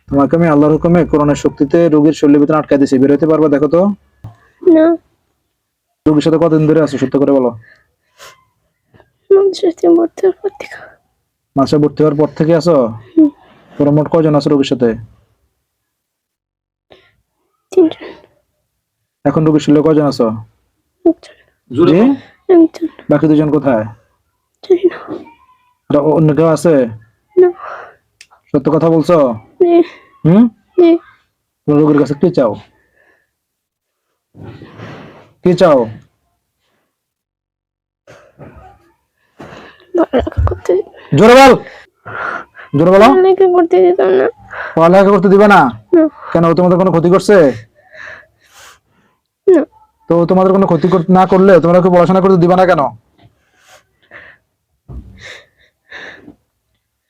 তোমাকে আমি আল্লাহর হুকুমে কোরআনের শক্তিতে রোগীর শরীরের ভিতরে আটকে দিয়েছি, বের হতে পারবা? দেখো তো। না। রোগীর সাথে কতদিন ধরে আছো, সত্য করে বলো। মাসে ভর্তি হওয়ার পর থেকে আছো? তোমরা মোট কয়জন আছো রোগীর সাথে? 3 জন। এখন রোগীর শরীরে কয়জন আছো? 1 জন। জি? বাকি 2 জন কোথায়? জানি না। আর অন্য কেউ আছে? না। সত্য কথা বলছো? জি। হুম? জি। তোমরা রোগীর কাছে কি চাও? কি চাও? পড়ালেখা করতে জোরে বল, জোরে বলো। পড়ালেখা করতে দিতাম না। পড়ালেখা করতে দিবে না? না। কেন, ও তোমাদের কোনো ক্ষতি করছে? না। তো তোমাদের কোনো ক্ষতি না করলে তোমরা কি পড়াশোনা করতে দিবে না কেন?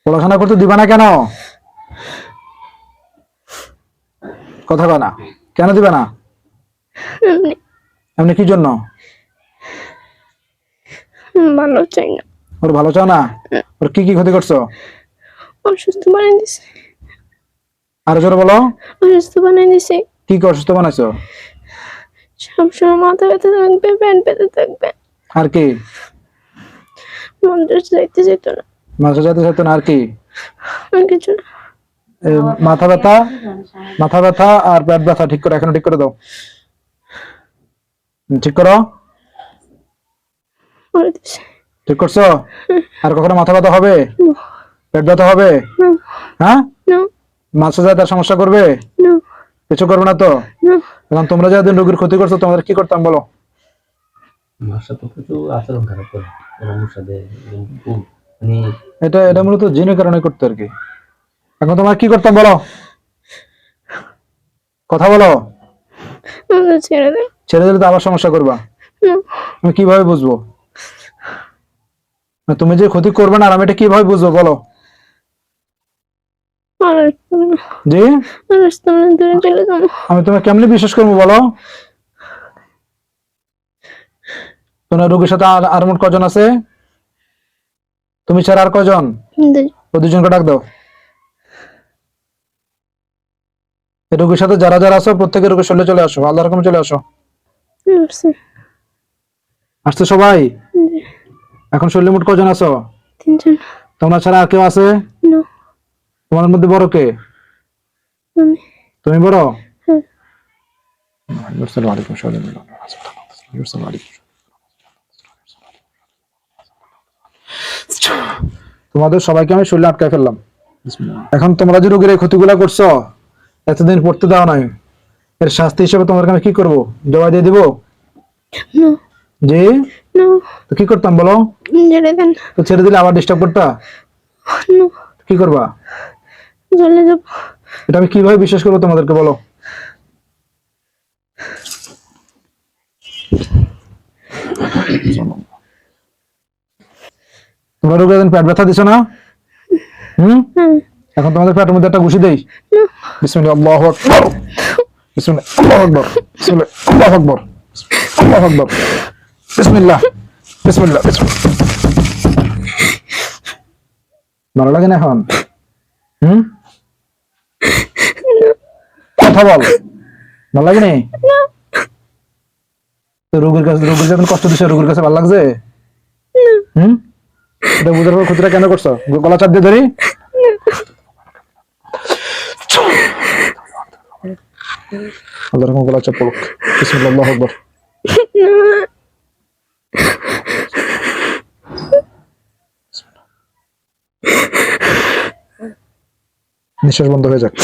পড়াশোনা করতে দিবে না কেন? কথা কয় না কেন, দিবে না? এমনি এমনি কি জন্য? ভালো চাই না। ওর ভালো চাও না? ওর কি কি ক্ষতি করছো? অসুস্থ বানাই দিছে। আরো জোরে বলো। অসুস্থ বানাই দিছে। কি কি অসুস্থ বানাইছো? সবসময় মাথা ব্যথা থাকবে, পেট ব্যথা থাকবে। আর কি? মন্দির যাইতে যেত না। মাথা যাতে যেত না, আর কি? আর কিছু না। মাথা ব্যথা, মাথা ব্যথা আর পেট ব্যথা ঠিক করে, এখনো ঠিক করে দাও। ঠিক করো। করে দিছে। ঠিক করছো? আর কখনো মাথা ব্যথা হবে? পেট ব্যথা হবে? না। হ্যাঁ? না। মাথা যাতে সমস্যা করবে? না। কিছু করবে না তো? না। এখন তোমরা যাদের রোগীর ক্ষতি করছো, তোমাদের কি করতাম বলো? মাসা তো প্রচুর আচরণ খারাপ করে ওর সাথে, খুব মানে এটা এটা মূলত জিনের কারণে করতে আর কি। এখন তোমার কি করতাম বলো, কথা বলো। আমাদের ছেড়ে দেন। ছেড়ে দিলে তো আবার সমস্যা করবা। না। আমি কিভাবে বুঝবো? না, তুমি যে ক্ষতি করবে না, আর আমি এটা কিভাবে বুঝবো বলো? আর জি? দূরে চলে যাবো। আমি তোমাকে কেমনে বিশ্বাস করবো বলো? তোমার রোগীর সাথে আর মোট কজন আছে? তুমি ছাড়া আর কজন? ও 2 জনকে ডাক দাও। এই রোগীর সাথে যারা যারা আছো প্রত্যেকের রোগীর শরীরে চলে আসো, আল্লাহর হুকুমে চলে আসো। আসছে সবাই? এখন শরীরে মোট কজন আছো? 3 জন। তোমরা ছাড়া আর কেউ আছে? না। তোমার মধ্যে বড় কে? আমি। তুমি বড়? হ্যাঁ। তোমাদের সবাইকে আমি শরীরে আটকায় ফেললাম। এখন তোমরা যে রোগীর এই ক্ষতিগুলা করছো, এতদিন পড়তে দাও নাই, এর শাস্তি হিসেবে তোমাকে আমি কি করবো? জবাই দিয়ে দিব? না। জি? না। তো কি করতাম বলো? ছেড়ে দেন। তো ছেড়ে দিলে আবার ডিস্টার্ব করতা? না। কি করবা? চলে যাব। এটা আমি কিভাবে বিশ্বাস করবো তোমাদেরকে বলো? তোমরা রোগীর পেট ব্যথা দিছো না? এখন তোমাদের পেটের মধ্যে একটা ঘুষি দেই। বিসমিল্লাহ, আল্লাহু আকবার। বিসমিল্লাহ, আল্লাহু আকবার। বিসমিল্লাহ, আল্লাহু আকবার। আল্লাহু আকবার। বিসমিল্লাহ, বিসমিল্লাহ, বিসমিল্লাহ। ভালো লাগে না এখন? কথা বল, ভালো লাগে নি? তো রোগীর যখন কষ্ট দিচ্ছে, রোগীর কাছে ভালো লাগছে? এটা বুঝার পর ক্ষতিটা কেন করছো? গলা চাপ দিয়ে ধরি? আল্লাহর রহমতে গলা চাপ পড়ুক। বিসমিল্লাহ, আল্লাহু আকবার। নিঃশ্বাস বন্ধ হয়ে যাক।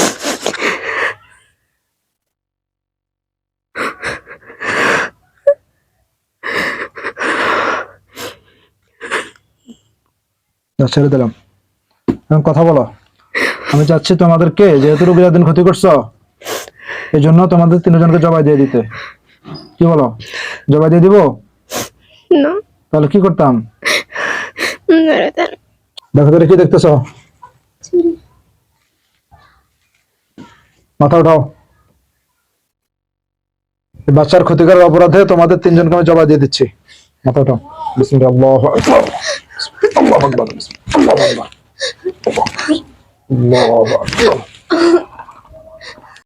ছেড়ে দিলাম। এখন কথা বলো। আমি চাচ্ছি তোমাদেরকে, যেহেতু রোগীর এতদিন ক্ষতি করছো, এই জন্য তোমাদের 3 জনকে জবাই দিয়ে দিতে। কি বলো? জবাই দিয়ে দিব? না। তাহলে কি করতাম? দেখো তো, কি দেখতেছ? মাথা উঠাও। বাচ্চার ক্ষতিকর অপরাধে তোমাদের 3 জনকে আমি জবাই দিয়ে দিচ্ছি। মাথা উঠাও। বিসমিল্লাহ, আল্লাহু আকবার। আল্লাহু আকবার। আল্লাহু আকবার। আল্লাহু আকবার।